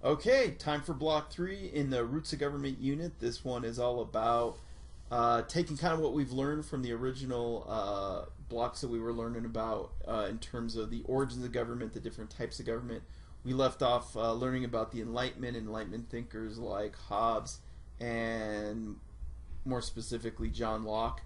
Okay, time for Block 3 in the Roots of Government unit. This one is all about taking kind of what we've learned from the original blocks that we were learning about in terms of the origins of government, the different types of government. We left off learning about the Enlightenment thinkers like Hobbes and more specifically John Locke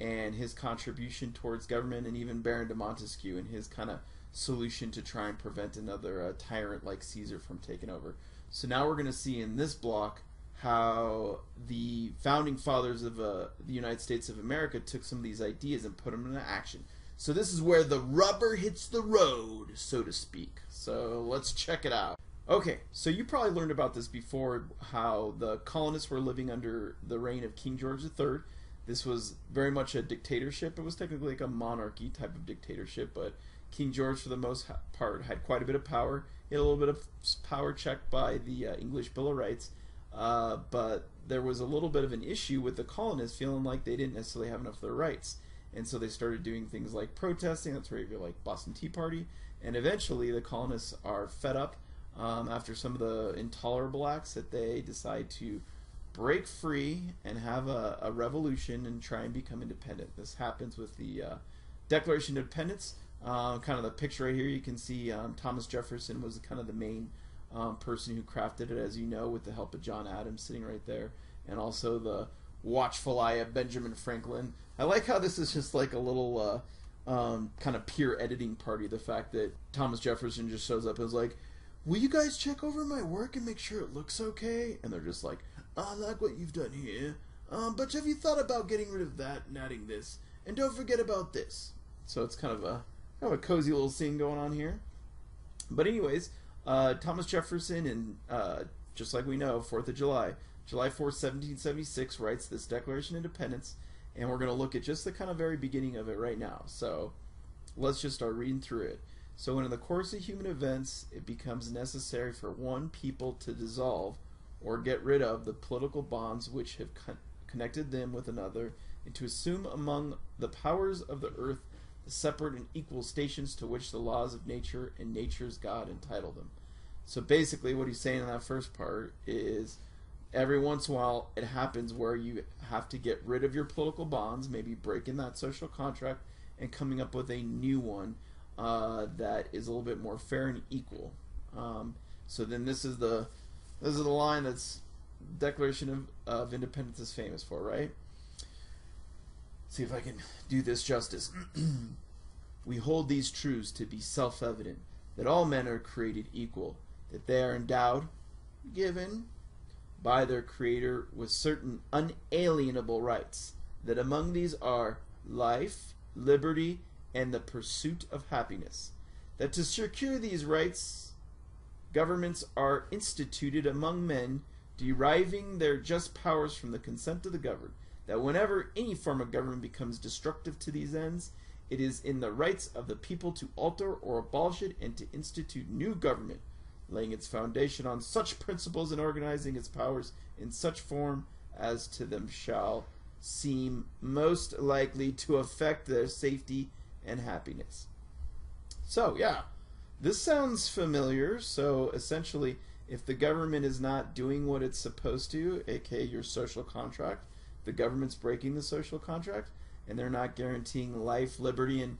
and his contribution towards government, and even Baron de Montesquieu and his kind of solution to try and prevent another tyrant like Caesar from taking over. So now we're going to see in this block how the founding fathers of the United States of America took some of these ideas and put them into action. So this is where the rubber hits the road, so to speak. So let's check it out. Okay, so you probably learned about this before, how the colonists were living under the reign of King George III. This was very much a dictatorship. It was technically like a monarchy type of dictatorship, but King George, for the most part, had quite a bit of power. He had a little bit of power checked by the English Bill of Rights, but there was a little bit of an issue with the colonists feeling like they didn't necessarily have enough of their rights. And so they started doing things like protesting. That's where you go like Boston Tea Party. And eventually the colonists are fed up after some of the intolerable acts that they decide to break free and have a revolution and try and become independent. This happens with the Declaration of Independence. Kind of the picture right here, you can see Thomas Jefferson was kind of the main person who crafted it, as you know, with the help of John Adams sitting right there, and also the watchful eye of Benjamin Franklin. I like how this is just like a little kind of peer editing party. The fact that Thomas Jefferson just shows up and is like, "Will you guys check over my work and make sure it looks okay?" And they're just like, "I like what you've done here, but have you thought about getting rid of that and adding this? And don't forget about this." So it's kind of a cozy little scene going on here. But anyways, Thomas Jefferson, and just like we know, 4th of July, July 4th, 1776, writes this Declaration of Independence, and we're going to look at just the kind of very beginning of it right now. So let's just start reading through it. So when in the course of human events it becomes necessary for one people to dissolve or get rid of the political bonds which have connected them with another, and to assume among the powers of the earth the separate and equal stations to which the laws of nature and nature's God entitle them. So basically what he's saying in that first part is every once in a while it happens where you have to get rid of your political bonds, maybe breaking that social contract and coming up with a new one that is a little bit more fair and equal. So then this is the line that's Declaration of Independence is famous for, right? See if I can do this justice. We hold these truths to be self-evident, that all men are created equal, that they are endowed, given by their Creator with certain unalienable rights, that among these are life, liberty, and the pursuit of happiness, that to secure these rights, governments are instituted among men, deriving their just powers from the consent of the governed, that whenever any form of government becomes destructive to these ends, it is in the rights of the people to alter or abolish it and to institute new government, laying its foundation on such principles and organizing its powers in such form as to them shall seem most likely to affect their safety and happiness. So, yeah, this sounds familiar. So, essentially, if the government is not doing what it's supposed to, aka your social contract, the government's breaking the social contract, and they're not guaranteeing life, liberty, and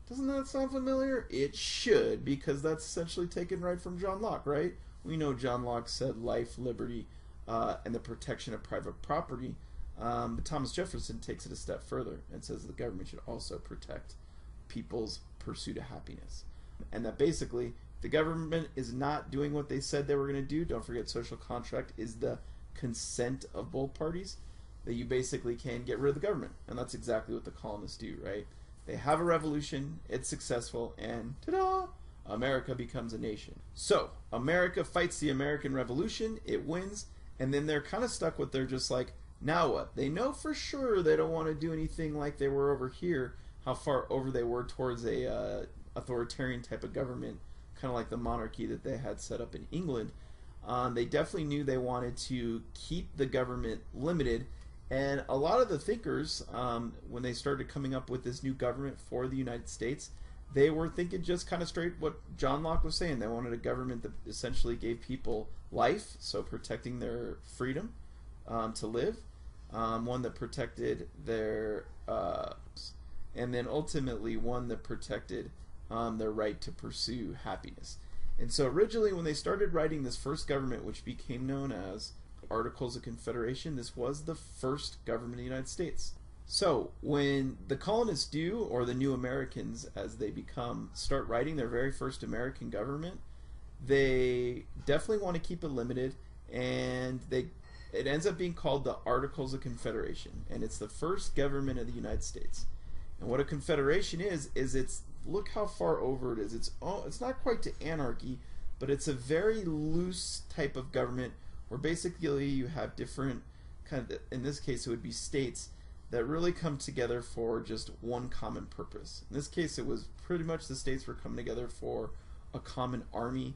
doesn't that sound familiar? It should, because that's essentially taken right from John Locke, right? We know John Locke said life, liberty, and the protection of private property, but Thomas Jefferson takes it a step further and says the government should also protect people's pursuit of happiness. And that basically, the government is not doing what they said they were going to do. Don't forget, social contract is the consent of both parties, that you basically can get rid of the government. And that's exactly what the colonists do, right? They have a revolution, it's successful, and ta-da! America becomes a nation. So, America fights the American Revolution, it wins, and then they're kind of stuck with, they're just like, now what? They know for sure they don't want to do anything like they were over here, how far over they were towards a authoritarian type of government, kind of like the monarchy that they had set up in England. They definitely knew they wanted to keep the government limited. And a lot of the thinkers, when they started coming up with this new government for the United States, they were thinking just kind of straight what John Locke was saying. They wanted a government that essentially gave people life, so protecting their freedom to live, one that protected their and then ultimately one that protected their right to pursue happiness. And so originally when they started writing this first government, which became known as Articles of Confederation, this was the first government of the United States. So when the colonists do, or the new Americans as they become, start writing their very first American government, they definitely want to keep it limited, and it ends up being called the Articles of Confederation, and it's the first government of the United States. And what a confederation is it's, look how far over it is. It's not quite to anarchy, but it's a very loose type of government where basically you have different kind of, in this case it would be states that really come together for just one common purpose. In this case it was pretty much the states were coming together for a common army,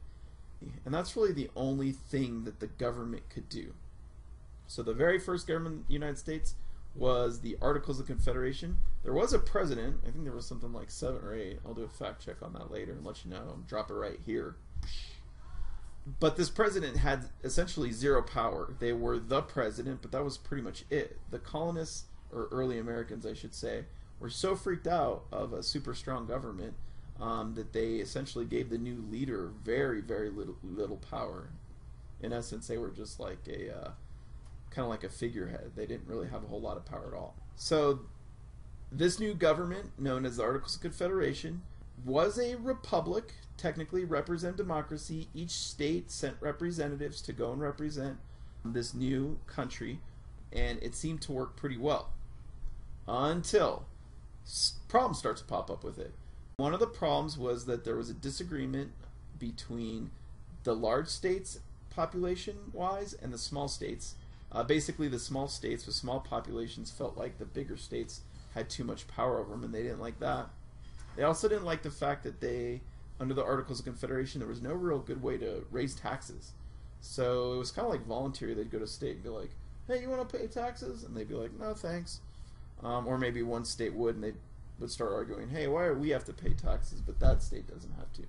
and that's really the only thing that the government could do. So the very first government of the United States was the Articles of Confederation. There was a president. I think there was something like 7 or 8. I'll do a fact check on that later and let you know. I'll drop it right here. But this president had essentially zero power. They were the president, but that was pretty much it. The colonists, or early Americans I should say, were so freaked out of a super strong government that they essentially gave the new leader very, very little power. In essence, they were just like a kind of like a figurehead. They didn't really have a whole lot of power at all. So this new government, known as the Articles of Confederation, was a republic, technically represent democracy. Each state sent representatives to go and represent this new country, and it seemed to work pretty well until problems start to pop up with it. One of the problems was that there was a disagreement between the large states population-wise and the small states. Basically, the small states with small populations felt like the bigger states had too much power over them, and they didn't like that. They also didn't like the fact that under the Articles of Confederation, there was no real good way to raise taxes. So it was kind of like voluntary. They'd go to a state and be like, hey, you want to pay taxes? And they'd be like, no, thanks. Or maybe one state would, and they would start arguing, hey, why do we have to pay taxes, but that state doesn't have to?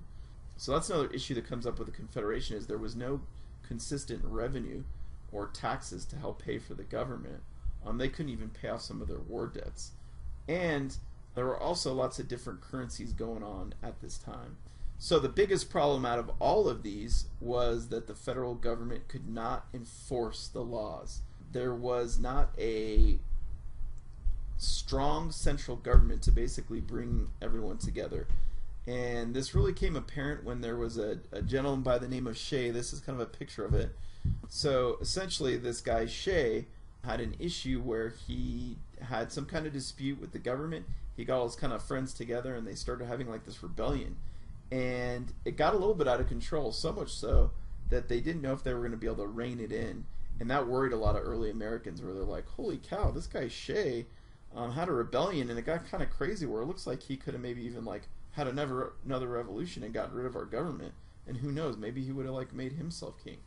So that's another issue that comes up with the Confederation, is there was no consistent revenue or taxes to help pay for the government. They couldn't even pay off some of their war debts. And there were also lots of different currencies going on at this time. So the biggest problem out of all of these was that the federal government could not enforce the laws. There was not a strong central government to basically bring everyone together. And this really came apparent when there was a gentleman by the name of Shea. This is kind of a picture of it. So essentially this guy Shea had an issue where he had some kind of dispute with the government. He got all his kind of friends together and they started having like this rebellion. And it got a little bit out of control, so much so that they didn't know if they were going to be able to rein it in. And that worried a lot of early Americans, where they're like, holy cow, this guy Shea had a rebellion, and it got kind of crazy where it looks like he could have maybe even like had another revolution and gotten rid of our government. And who knows, maybe he would have like made himself king.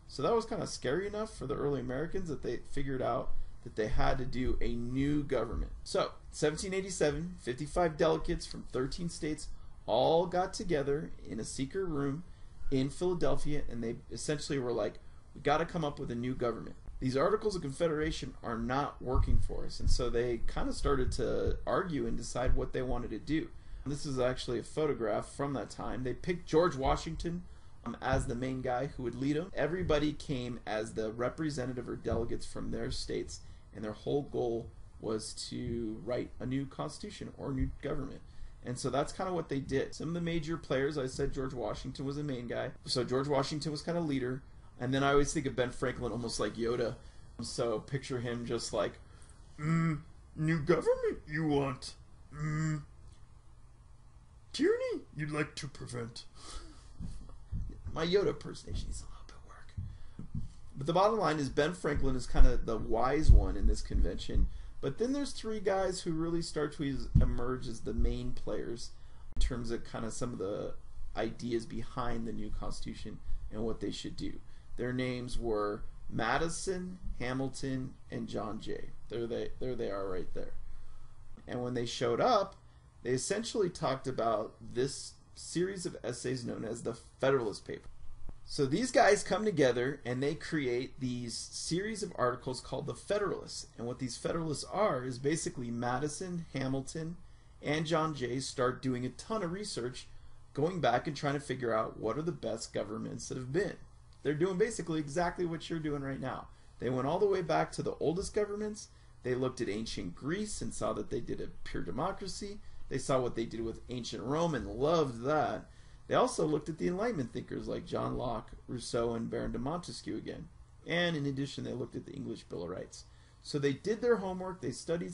So that was kind of scary enough for the early Americans that they figured out that they had to do a new government. So 1787, 55 delegates from 13 states all got together in a secret room in Philadelphia, and they essentially were like, we got to come up with a new government. These Articles of Confederation are not working for us. And so they kind of started to argue and decide what they wanted to do. This is actually a photograph from that time. They picked George Washington as the main guy who would lead them. Everybody came as the representative or delegates from their states, and their whole goal was to write a new constitution or a new government. And so that's kind of what they did. Some of the major players, I said George Washington was the main guy. So George Washington was kind of leader. And then I always think of Ben Franklin almost like Yoda. So picture him just like, new government you want? Tyranny you'd like to prevent. My Yoda impersonation needs a little bit of work. But the bottom line is Ben Franklin is kind of the wise one in this convention. But then there's three guys who really start to emerge as the main players in terms of kind of some of the ideas behind the new Constitution and what they should do. Their names were Madison, Hamilton, and John Jay. There they are right there. And when they showed up, They essentially talked about this series of essays known as the Federalist Papers. So these guys come together and they create these series of articles called the Federalists. And what these Federalists are is basically Madison, Hamilton, and John Jay start doing a ton of research, going back and trying to figure out what are the best governments that have been. They're doing basically exactly what you're doing right now. They went all the way back to the oldest governments. They looked at ancient Greece and saw that they did a pure democracy. They saw what they did with ancient Rome and loved that. They also looked at the Enlightenment thinkers like John Locke, Rousseau, and Baron de Montesquieu again. And in addition, they looked at the English Bill of Rights. So they did their homework, they studied,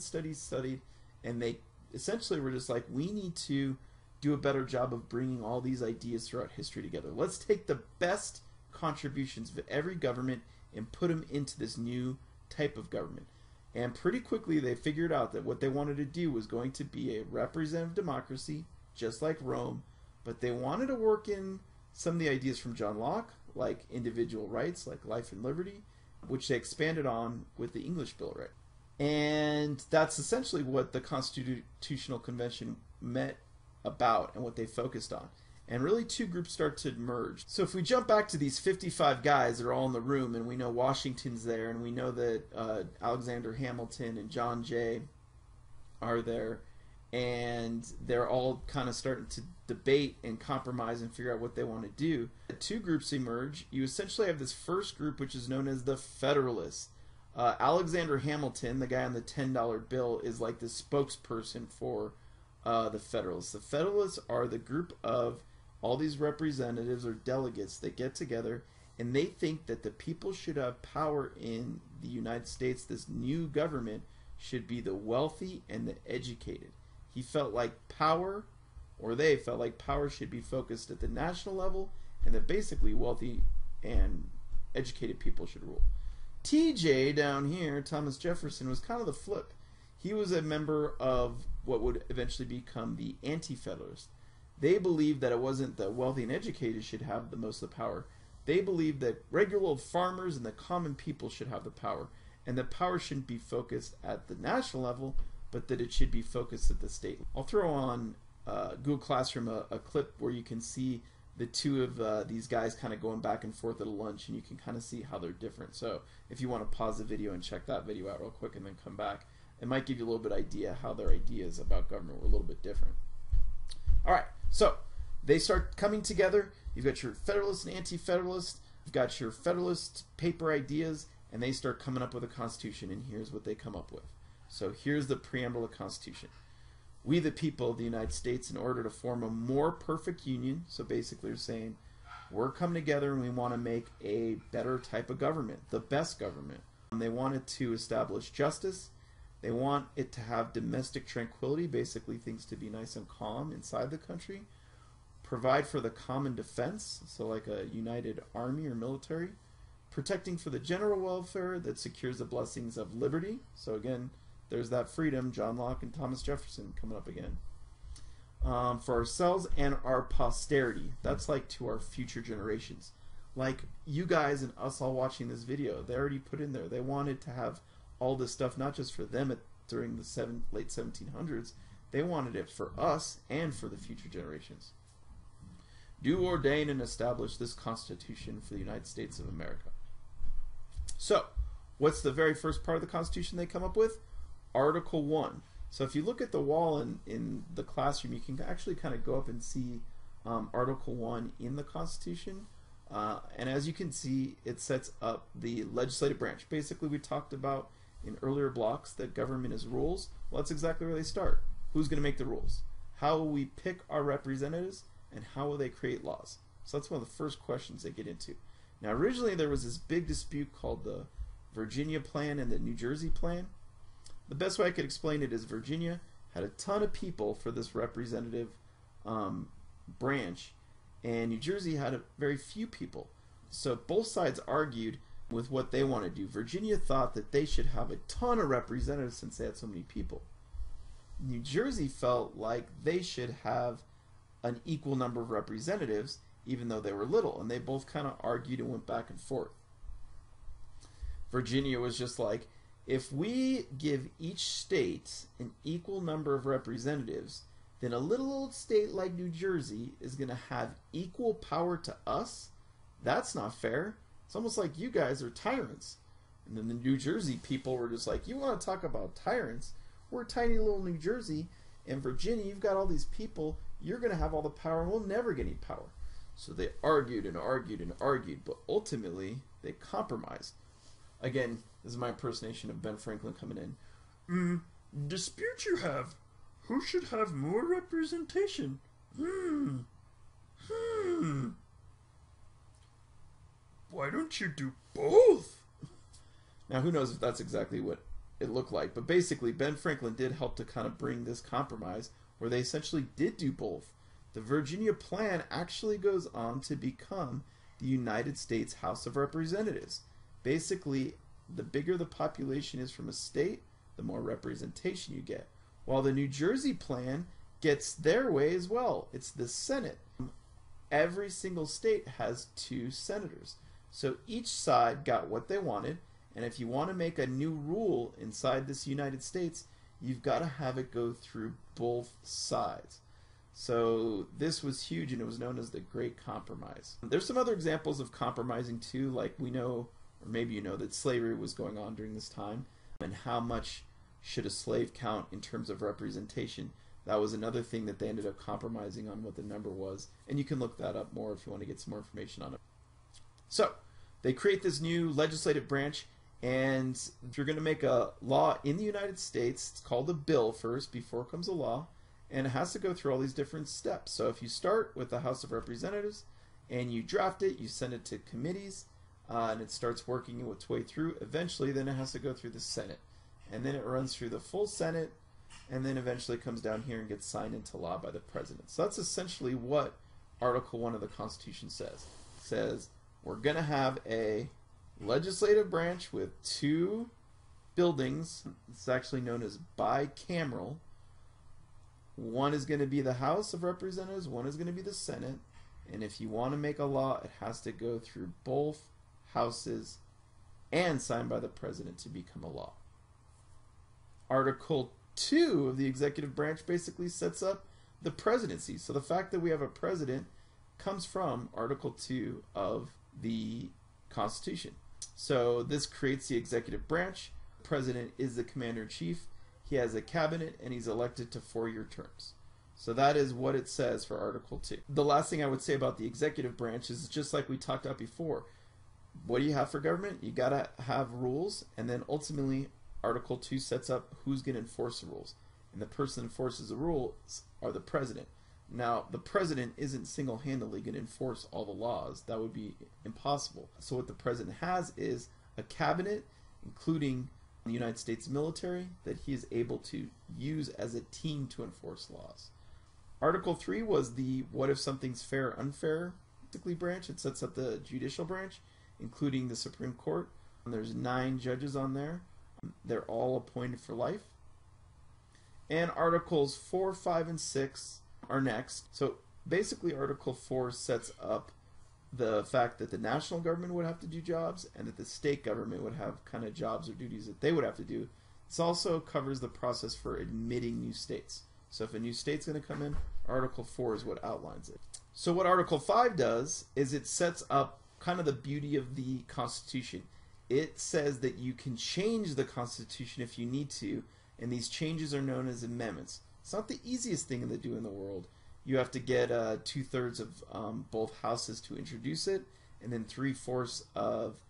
and they essentially were just like, we need to do a better job of bringing all these ideas throughout history together. Let's take the best contributions of every government and put them into this new type of government. And pretty quickly they figured out that what they wanted to do was going to be a representative democracy, just like Rome, but they wanted to work in some of the ideas from John Locke, like individual rights, like life and liberty, which they expanded on with the English Bill of Rights. And that's essentially what the Constitutional Convention met about and what they focused on. And really two groups start to merge. So if we jump back to these 55 guys that are all in the room, and we know Washington's there, and we know that Alexander Hamilton and John Jay are there, and they're all kind of starting to debate and compromise and figure out what they want to do. The two groups emerge. You essentially have this first group, which is known as the Federalists. Alexander Hamilton, the guy on the $10 bill, is like the spokesperson for the Federalists. The Federalists are the group of all these representatives or delegates that get together, and they think that the people should have power in the United States. This new government should be the wealthy and the educated. He felt like power, or they felt like power should be focused at the national level, and that basically wealthy and educated people should rule. TJ down here, Thomas Jefferson, was kind of the flip. He was a member of what would eventually become the Anti-Federalists. They believed that it wasn't the wealthy and educated should have the most of the power. They believed that regular old farmers and the common people should have the power, and that power shouldn't be focused at the national level, but that it should be focused at the state. I'll throw on Google Classroom a clip where you can see the two of these guys kind of going back and forth at a lunch, and you can kind of see how they're different. So if you want to pause the video and check that video out real quick and then come back, it might give you a little bit idea how their ideas about government were a little bit different. All right, so they start coming together. You've got your Federalists and Anti-Federalists. You've got your Federalist paper ideas, and they start coming up with a Constitution, and here's what they come up with. So here's the preamble of the Constitution. We, the people of the United States, in order to form a more perfect union, so basically they're saying, we're coming together and we want to make a better type of government, the best government. They wanted to establish justice. They want it to have domestic tranquility, basically things to be nice and calm inside the country. Provide for the common defense, so like a united army or military. Protecting for the general welfare that secures the blessings of liberty. So again, there's that freedom, John Locke and Thomas Jefferson coming up again. For ourselves and our posterity. That's like to our future generations. Like you guys and us all watching this video, they already put in there. They wanted to have all this stuff not just for them during the late 1700s. They wanted it for us and for the future generations. Do ordain and establish this Constitution for the United States of America. So, what's the very first part of the Constitution they come up with? Article 1. So if you look at the wall in the classroom, you can actually kind of go up and see Article 1 in the Constitution. And as you can see, it sets up the legislative branch. Basically, we talked about in earlier blocks that government is rules. Well, that's exactly where they start. Who's going to make the rules? How will we pick our representatives? And how will they create laws? So that's one of the first questions they get into. Now, originally there was this big dispute called the Virginia Plan and the New Jersey Plan. The best way I could explain it is Virginia had a ton of people for this representative branch, and New Jersey had a very few people. So both sides argued with what they want to do. Virginia thought that they should have a ton of representatives since they had so many people. New Jersey felt like they should have an equal number of representatives, even though they were little, and they both kind of argued and went back and forth. Virginia was just like, if we give each state an equal number of representatives, then a little old state like New Jersey is going to have equal power to us? That's not fair. It's almost like you guys are tyrants. And then the New Jersey people were just like, you want to talk about tyrants? We're tiny little New Jersey, and Virginia, you've got all these people, you're going to have all the power, and we'll never get any power. So they argued and argued and argued, but ultimately they compromised. Again, this is my impersonation of Ben Franklin coming in. Dispute you have. Who should have more representation? Why don't you do both? Now, who knows if that's exactly what it looked like, but basically Ben Franklin did help to kind of bring this compromise where they essentially did do both. The Virginia Plan actually goes on to become the United States House of Representatives. Basically, the bigger the population is from a state, the more representation you get. While the New Jersey Plan gets their way as well. It's the Senate. Every single state has 2 senators. So each side got what they wanted, and if you want to make a new rule inside this United States, you've got to have it go through both sides. So this was huge, and it was known as the Great Compromise. There's some other examples of compromising too, like we know, or maybe you know, that slavery was going on during this time, and how much should a slave count in terms of representation. That was another thing that they ended up compromising on what the number was, and you can look that up more if you want to get some more information on it. So they create this new legislative branch, and if you're going to make a law in the United States, it's called a bill first before it comes a law, and it has to go through all these different steps. So if you start with the House of Representatives and you draft it, you send it to committees, and it starts working its way through. Eventually, then it has to go through the Senate, and then it runs through the full Senate, and then eventually comes down here and gets signed into law by the president. So that's essentially what Article 1 of the Constitution says. It says we're going to have a legislative branch with 2 buildings. It's actually known as bicameral. One is going to be the House of Representatives, one is going to be the Senate, and if you want to make a law, it has to go through both houses and signed by the president to become a law. Article 2 of the executive branch basically sets up the presidency. So the fact that we have a president comes from Article 2 of the Constitution. So this creates the executive branch. The president is the commander-in-chief. He has a cabinet, and he's elected to 4-year terms. So that is what it says for Article 2. The last thing I would say about the executive branch is just like we talked about before. What do you have for government? You got to have rules, and then ultimately Article 2 sets up who's going to enforce the rules. And the person who enforces the rules are the president. Now, the president isn't single-handedly going to enforce all the laws. That would be impossible. So what the president has is a cabinet, including the United States military, that he is able to use as a team to enforce laws. Article 3 was the what if something's fair or unfair branch. It sets up the judicial branch, including the Supreme Court. And there's 9 judges on there. They're all appointed for life. And Articles 4, 5, and 6 are next. So basically Article 4 sets up the fact that the national government would have to do jobs and that the state government would have kind of jobs or duties that they would have to do. This also covers the process for admitting new states. So if a new state's going to come in, Article 4 is what outlines it. So what Article 5 does is it sets up kind of the beauty of the Constitution. It says that you can change the Constitution if you need to, and these changes are known as amendments. It's not the easiest thing to do in the world. You have to get 2/3 of both houses to introduce it, and then 3/4 of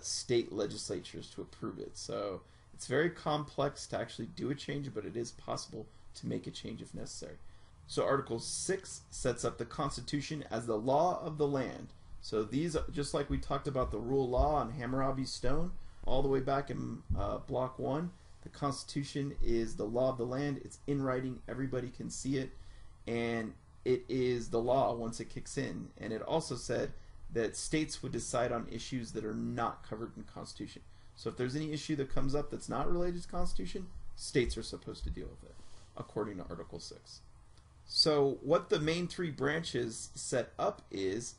state legislatures to approve it. So it's very complex to actually do a change, but it is possible to make a change if necessary. So Article 6 sets up the Constitution as the law of the land. So these, just like we talked about the rule of law on Hammurabi stone, all the way back in Block 1, the Constitution is the law of the land. It's in writing. Everybody can see it. And it is the law once it kicks in. And it also said that states would decide on issues that are not covered in the Constitution. So if there's any issue that comes up that's not related to the Constitution, states are supposed to deal with it, according to Article 6. So what the main 3 branches set up is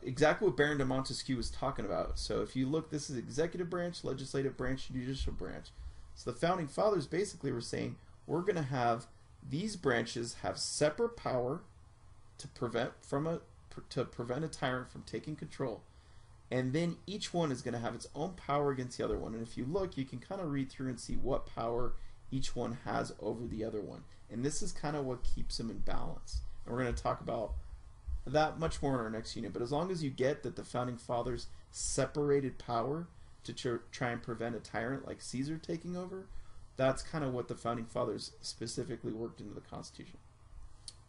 exactly what Baron de Montesquieu was talking about. So if you look, this is executive branch, legislative branch, judicial branch. So the founding fathers basically were saying, we're going to have These branches have separate power to prevent a tyrant from taking control, and then each one is going to have its own power against the other one. And if you look, you can kind of read through and see what power each one has over the other one, and this is kind of what keeps them in balance. And we're going to talk about that much more in our next unit. But as long as you get that the founding fathers separated power to try and prevent a tyrant like Caesar taking over, that's kind of what the founding fathers specifically worked into the Constitution.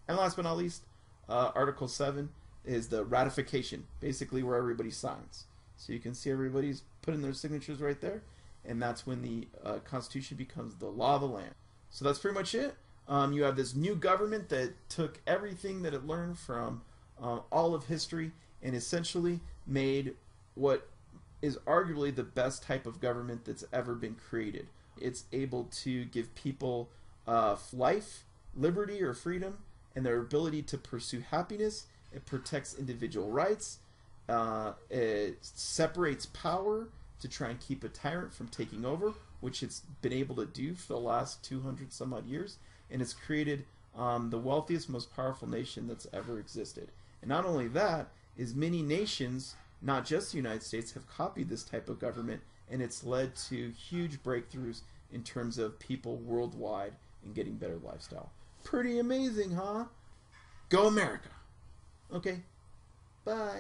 And last but not least, Article 7 is the ratification, basically where everybody signs. So you can see everybody's putting their signatures right there, and that's when the Constitution becomes the law of the land. So that's pretty much it. You have this new government that took everything that it learned from all of history and essentially made what is arguably the best type of government that's ever been created. It's able to give people life, liberty, or freedom, and their ability to pursue happiness. It protects individual rights. It separates power to try and keep a tyrant from taking over, which it's been able to do for the last 200 some odd years. And it's created the wealthiest, most powerful nation that's ever existed. And not only that, is many nations, not just the United States, have copied this type of government, and it's led to huge breakthroughs in terms of people worldwide and getting better lifestyle. Pretty amazing, huh? Go America! Okay, bye.